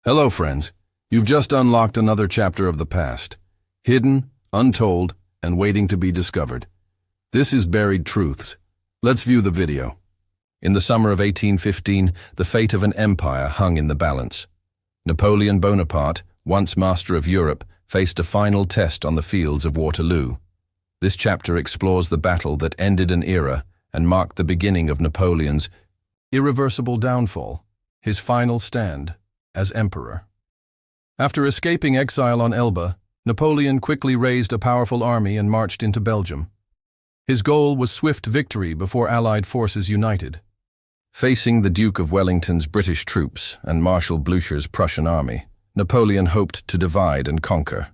Hello, friends. You've just unlocked another chapter of the past, hidden, untold, and waiting to be discovered. This is Buried Truths. Let's view the video. In the summer of 1815, the fate of an empire hung in the balance. Napoleon Bonaparte, once master of Europe, faced a final test on the fields of Waterloo. This chapter explores the battle that ended an era and marked the beginning of Napoleon's irreversible downfall, his final stand as emperor. After escaping exile on Elba, Napoleon quickly raised a powerful army and marched into Belgium. His goal was swift victory before Allied forces united. Facing the Duke of Wellington's British troops and Marshal Blucher's Prussian army, Napoleon hoped to divide and conquer.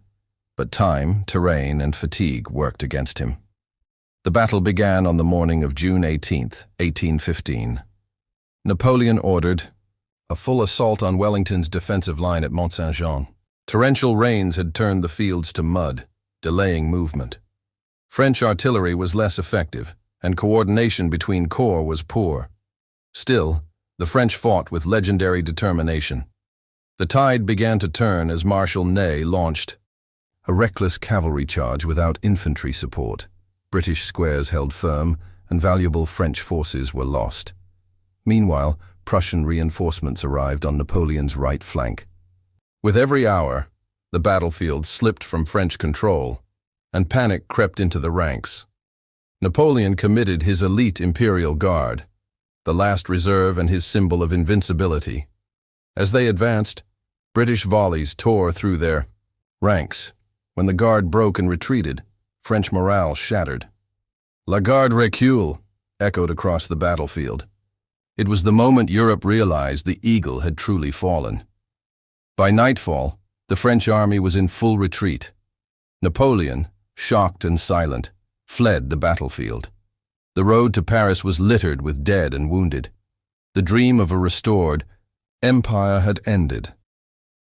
But time, terrain, and fatigue worked against him. The battle began on the morning of June 18, 1815. Napoleon ordered a full assault on Wellington's defensive line at Mont-Saint-Jean. Torrential rains had turned the fields to mud, delaying movement. French artillery was less effective, and coordination between corps was poor. Still, the French fought with legendary determination. The tide began to turn as Marshal Ney launched a reckless cavalry charge without infantry support. British squares held firm, and valuable French forces were lost. Meanwhile, Prussian reinforcements arrived on Napoleon's right flank. With every hour, the battlefield slipped from French control, and panic crept into the ranks. Napoleon committed his elite Imperial Guard, the last reserve and his symbol of invincibility. As they advanced, British volleys tore through their ranks. When the Guard broke and retreated, French morale shattered. "La Garde recule," echoed across the battlefield. It was the moment Europe realized the eagle had truly fallen. By nightfall, the French army was in full retreat. Napoleon, shocked and silent, fled the battlefield. The road to Paris was littered with dead and wounded. The dream of a restored empire had ended.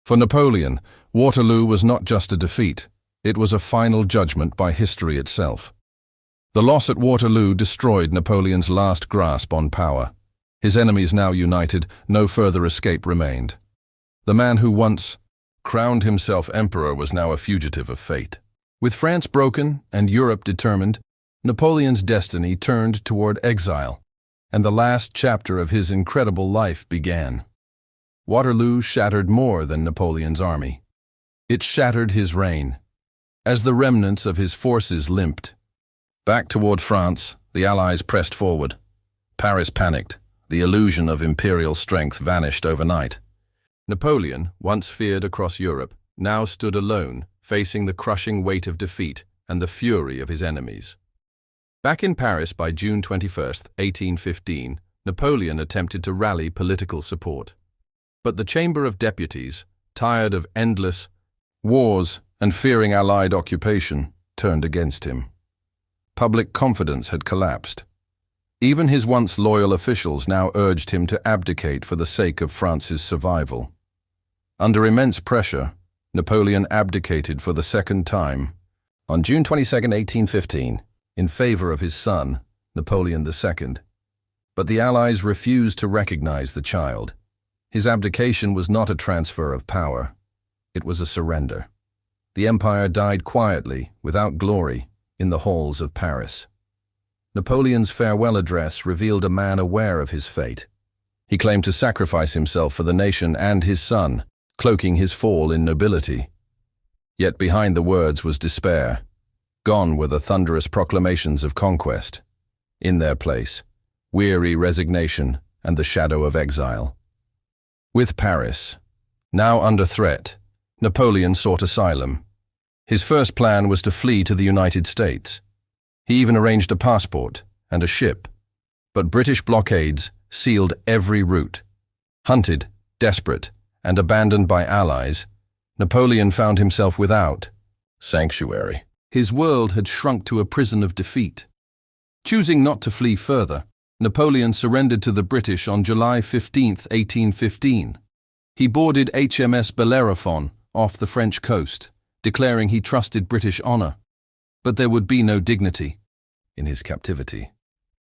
For Napoleon, Waterloo was not just a defeat, it was a final judgment by history itself. The loss at Waterloo destroyed Napoleon's last grasp on power. His enemies now united, no further escape remained. The man who once crowned himself emperor was now a fugitive of fate. With France broken and Europe determined, Napoleon's destiny turned toward exile, and the last chapter of his incredible life began. Waterloo shattered more than Napoleon's army. It shattered his reign. As the remnants of his forces limped back toward France, the Allies pressed forward. Paris panicked. The illusion of imperial strength vanished overnight. Napoleon, once feared across Europe, now stood alone, facing the crushing weight of defeat and the fury of his enemies. Back in Paris by June 21, 1815, Napoleon attempted to rally political support. But the Chamber of Deputies, tired of endless wars and fearing Allied occupation, turned against him. Public confidence had collapsed. Even his once loyal officials now urged him to abdicate for the sake of France's survival. Under immense pressure, Napoleon abdicated for the second time on June 22, 1815, in favor of his son, Napoleon II. But the Allies refused to recognize the child. His abdication was not a transfer of power. It was a surrender. The empire died quietly, without glory, in the halls of Paris. Napoleon's farewell address revealed a man aware of his fate. He claimed to sacrifice himself for the nation and his son, cloaking his fall in nobility. Yet behind the words was despair. Gone were the thunderous proclamations of conquest. In their place, weary resignation and the shadow of exile. With Paris now under threat, Napoleon sought asylum. His first plan was to flee to the United States. He even arranged a passport and a ship, but British blockades sealed every route. Hunted, desperate, and abandoned by allies, Napoleon found himself without sanctuary. His world had shrunk to a prison of defeat. Choosing not to flee further, Napoleon surrendered to the British on July 15, 1815. He boarded HMS Bellerophon off the French coast, declaring he trusted British honor. But there would be no dignity in his captivity.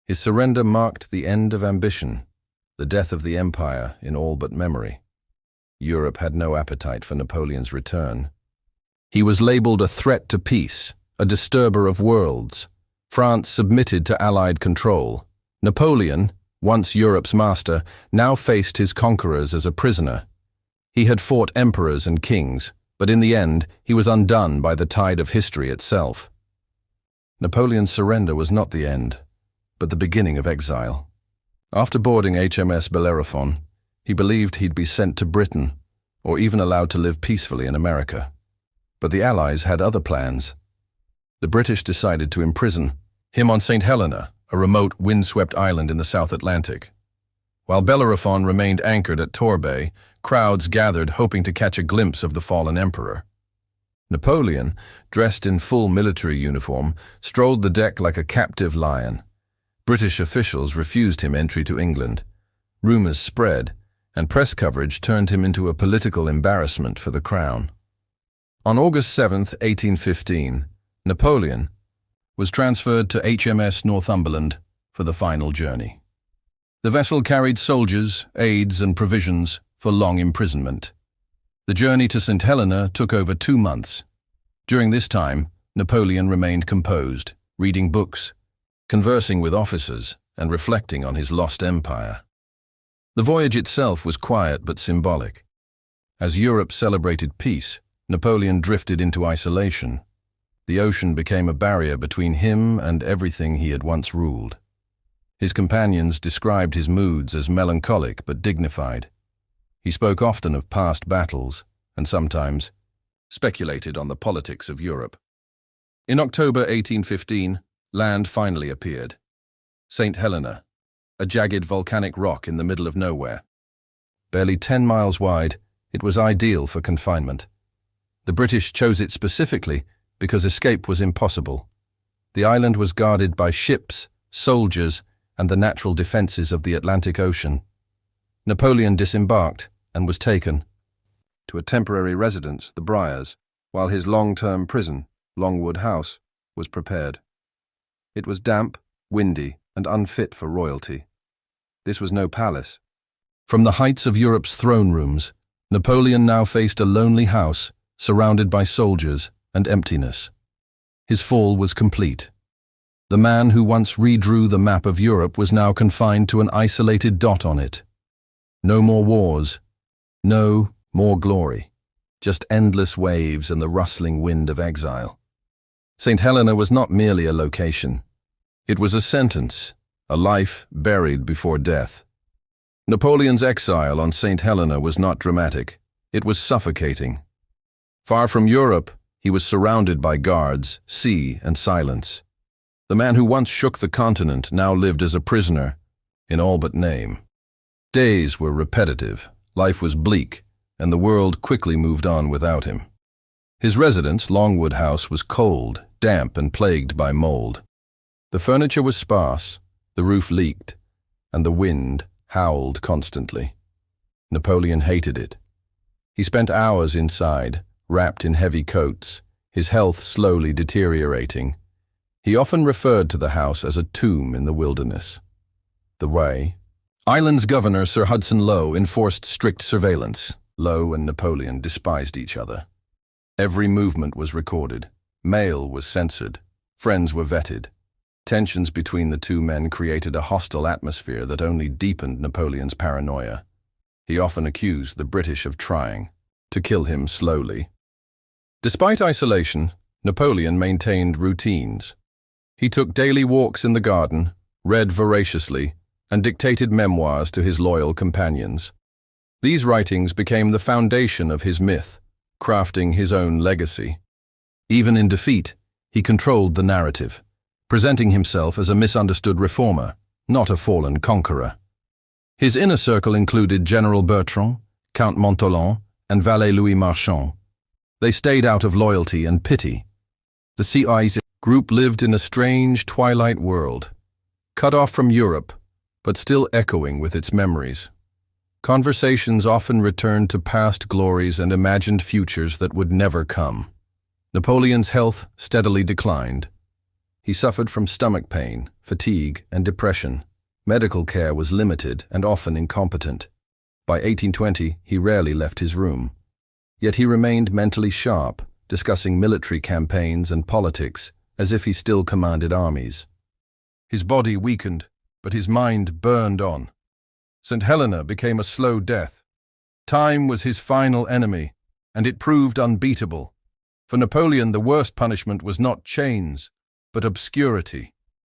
His surrender marked the end of ambition, the death of the empire in all but memory. Europe had no appetite for Napoleon's return. He was labeled a threat to peace, a disturber of worlds. France submitted to Allied control. Napoleon, once Europe's master, now faced his conquerors as a prisoner. He had fought emperors and kings, but in the end, he was undone by the tide of history itself. Napoleon's surrender was not the end, but the beginning of exile. After boarding HMS Bellerophon, he believed he'd be sent to Britain, or even allowed to live peacefully in America. But the Allies had other plans. The British decided to imprison him on Saint Helena, a remote, windswept island in the South Atlantic. While Bellerophon remained anchored at Torbay, crowds gathered hoping to catch a glimpse of the fallen emperor. Napoleon, dressed in full military uniform, strolled the deck like a captive lion. British officials refused him entry to England. Rumors spread, and press coverage turned him into a political embarrassment for the crown. On August 7, 1815, Napoleon was transferred to HMS Northumberland for the final journey. The vessel carried soldiers, aids, and provisions for long imprisonment. The journey to Saint Helena took over 2 months. During this time, Napoleon remained composed, reading books, conversing with officers, and reflecting on his lost empire. The voyage itself was quiet but symbolic. As Europe celebrated peace, Napoleon drifted into isolation. The ocean became a barrier between him and everything he had once ruled. His companions described his moods as melancholic but dignified. He spoke often of past battles, and sometimes speculated on the politics of Europe. In October 1815, land finally appeared. Saint Helena, a jagged volcanic rock in the middle of nowhere. Barely 10 miles wide, it was ideal for confinement. The British chose it specifically because escape was impossible. The island was guarded by ships, soldiers, and the natural defenses of the Atlantic Ocean. Napoleon disembarked and was taken to a temporary residence, the Briars, while his long-term prison, Longwood House, was prepared. It was damp, windy, and unfit for royalty. This was no palace. From the heights of Europe's throne rooms, Napoleon now faced a lonely house surrounded by soldiers and emptiness. His fall was complete. The man who once redrew the map of Europe was now confined to an isolated dot on it. No more wars, no more glory, just endless waves and the rustling wind of exile. Saint Helena was not merely a location. It was a sentence, a life buried before death. Napoleon's exile on Saint Helena was not dramatic. It was suffocating. Far from Europe, he was surrounded by guards, sea, and silence. The man who once shook the continent now lived as a prisoner, in all but name. Days were repetitive, life was bleak, and the world quickly moved on without him. His residence, Longwood House, was cold, damp, and plagued by mold. The furniture was sparse, the roof leaked, and the wind howled constantly. Napoleon hated it. He spent hours inside, wrapped in heavy coats, his health slowly deteriorating. He often referred to the house as a tomb in the wilderness. The way. Island's governor, Sir Hudson Lowe, enforced strict surveillance. Lowe and Napoleon despised each other. Every movement was recorded. Mail was censored. Friends were vetted. Tensions between the two men created a hostile atmosphere that only deepened Napoleon's paranoia. He often accused the British of trying to kill him slowly. Despite isolation, Napoleon maintained routines. He took daily walks in the garden, read voraciously, and dictated memoirs to his loyal companions. These writings became the foundation of his myth, crafting his own legacy. Even in defeat, he controlled the narrative, presenting himself as a misunderstood reformer, not a fallen conqueror. His inner circle included General Bertrand, Count Montauban, and valet Louis Marchand. They stayed out of loyalty and pity. The CI's group lived in a strange twilight world, cut off from Europe, but still echoing with its memories. Conversations often returned to past glories and imagined futures that would never come. Napoleon's health steadily declined. He suffered from stomach pain, fatigue, and depression. Medical care was limited and often incompetent. By 1820, he rarely left his room. Yet he remained mentally sharp, discussing military campaigns and politics, as if he still commanded armies. His body weakened, but his mind burned on. Saint Helena became a slow death. Time was his final enemy, and it proved unbeatable. For Napoleon, the worst punishment was not chains, but obscurity.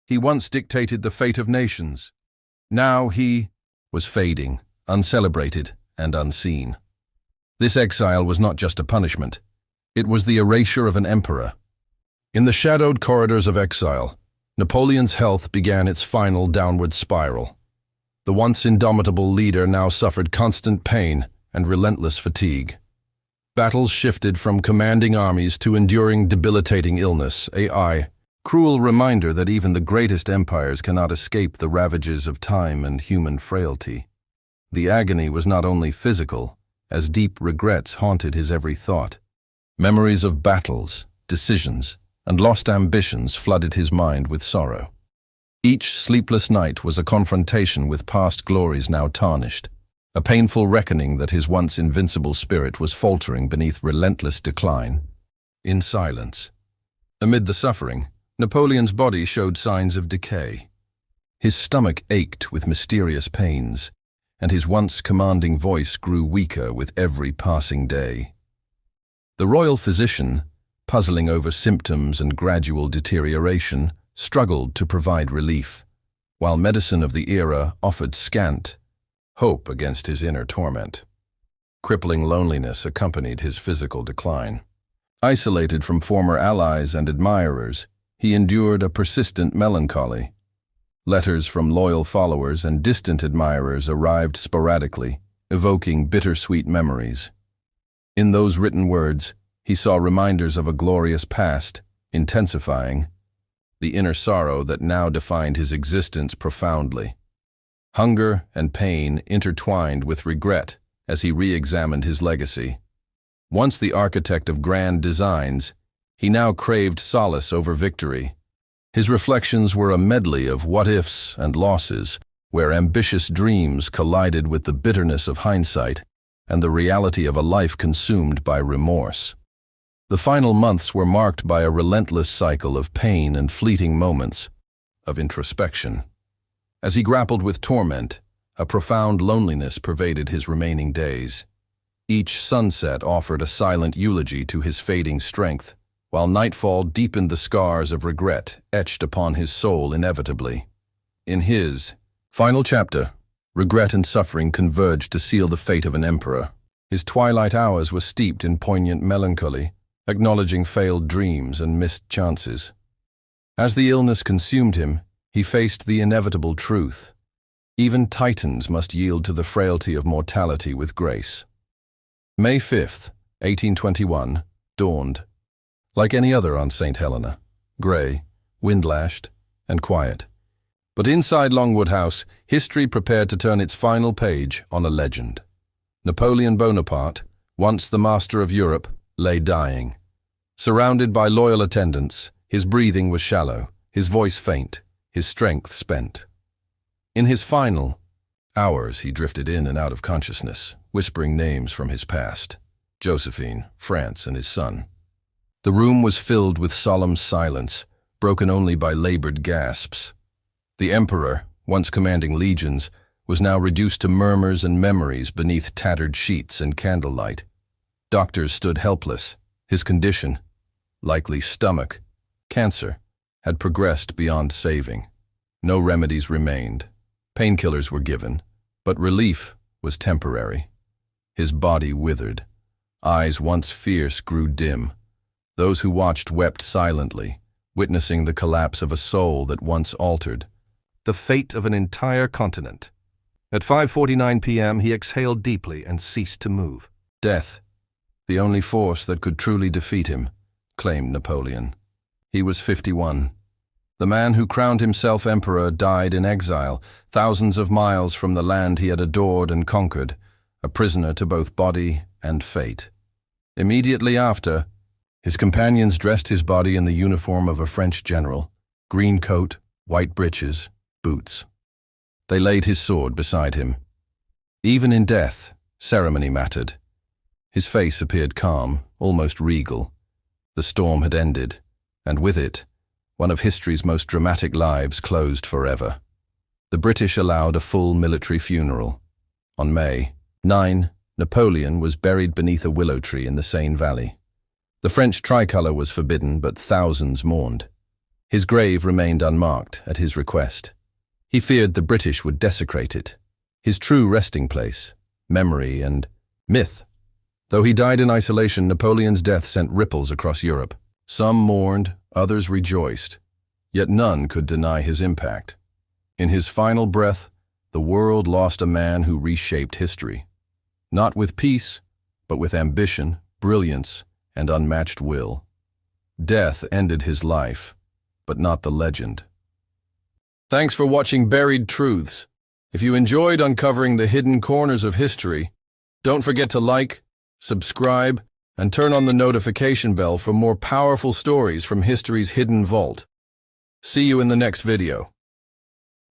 He once dictated the fate of nations. Now he was fading, uncelebrated and unseen. This exile was not just a punishment. It was the erasure of an emperor. In the shadowed corridors of exile, Napoleon's health began its final downward spiral. The once indomitable leader now suffered constant pain and relentless fatigue. Battles shifted from commanding armies to enduring debilitating illness, a cruel reminder that even the greatest empires cannot escape the ravages of time and human frailty. The agony was not only physical, as deep regrets haunted his every thought. Memories of battles, decisions, and lost ambitions flooded his mind with sorrow. Each sleepless night was a confrontation with past glories now tarnished, a painful reckoning that his once invincible spirit was faltering beneath relentless decline. In silence, amid the suffering, Napoleon's body showed signs of decay. His stomach ached with mysterious pains, and his once commanding voice grew weaker with every passing day. The royal physician, puzzling over symptoms and gradual deterioration, struggled to provide relief, while medicine of the era offered scant hope against his inner torment. Crippling loneliness accompanied his physical decline. Isolated from former allies and admirers, he endured a persistent melancholy. Letters from loyal followers and distant admirers arrived sporadically, evoking bittersweet memories. In those written words, he saw reminders of a glorious past, intensifying the inner sorrow that now defined his existence profoundly. Hunger and pain intertwined with regret as he re-examined his legacy. Once the architect of grand designs, he now craved solace over victory. His reflections were a medley of what-ifs and losses, where ambitious dreams collided with the bitterness of hindsight and the reality of a life consumed by remorse. The final months were marked by a relentless cycle of pain and fleeting moments of introspection. As he grappled with torment, a profound loneliness pervaded his remaining days. Each sunset offered a silent eulogy to his fading strength, while nightfall deepened the scars of regret etched upon his soul inevitably. In his final chapter, regret and suffering converged to seal the fate of an emperor. His twilight hours were steeped in poignant melancholy, acknowledging failed dreams and missed chances. As the illness consumed him, he faced the inevitable truth. Even titans must yield to the frailty of mortality with grace. May 5th, 1821, dawned. Like any other on Saint Helena, grey, wind-lashed, and quiet. But inside Longwood House, history prepared to turn its final page on a legend. Napoleon Bonaparte, once the master of Europe, lay dying. Surrounded by loyal attendants, his breathing was shallow, his voice faint, his strength spent. In his final hours, he drifted in and out of consciousness, whispering names from his past: Josephine, France, and his son. The room was filled with solemn silence, broken only by labored gasps. The emperor, once commanding legions, was now reduced to murmurs and memories beneath tattered sheets and candlelight. Doctors stood helpless. His condition, likely stomach cancer, had progressed beyond saving. No remedies remained. Painkillers were given, but relief was temporary. His body withered. Eyes once fierce grew dim. Those who watched wept silently, witnessing the collapse of a soul that once altered the fate of an entire continent. At 5:49 p.m., he exhaled deeply and ceased to move. Death, the only force that could truly defeat him, claimed Napoleon. He was 51. The man who crowned himself emperor died in exile, thousands of miles from the land he had adored and conquered, a prisoner to both body and fate. Immediately after, his companions dressed his body in the uniform of a French general: green coat, white breeches, boots. They laid his sword beside him. Even in death, ceremony mattered. His face appeared calm, almost regal. The storm had ended, and with it, one of history's most dramatic lives closed forever. The British allowed a full military funeral. On May 9, Napoleon was buried beneath a willow tree in the Seine Valley. The French tricolour was forbidden, but thousands mourned. His grave remained unmarked at his request. He feared the British would desecrate it, his true resting place, memory and myth. Though he died in isolation, Napoleon's death sent ripples across Europe. Some mourned, others rejoiced, yet none could deny his impact. In his final breath, the world lost a man who reshaped history. Not with peace, but with ambition, brilliance, and unmatched will. Death ended his life, but not the legend. Thanks for watching Buried Truths. If you enjoyed uncovering the hidden corners of history, don't forget to like, subscribe, and turn on the notification bell for more powerful stories from history's hidden vault. See you in the next video.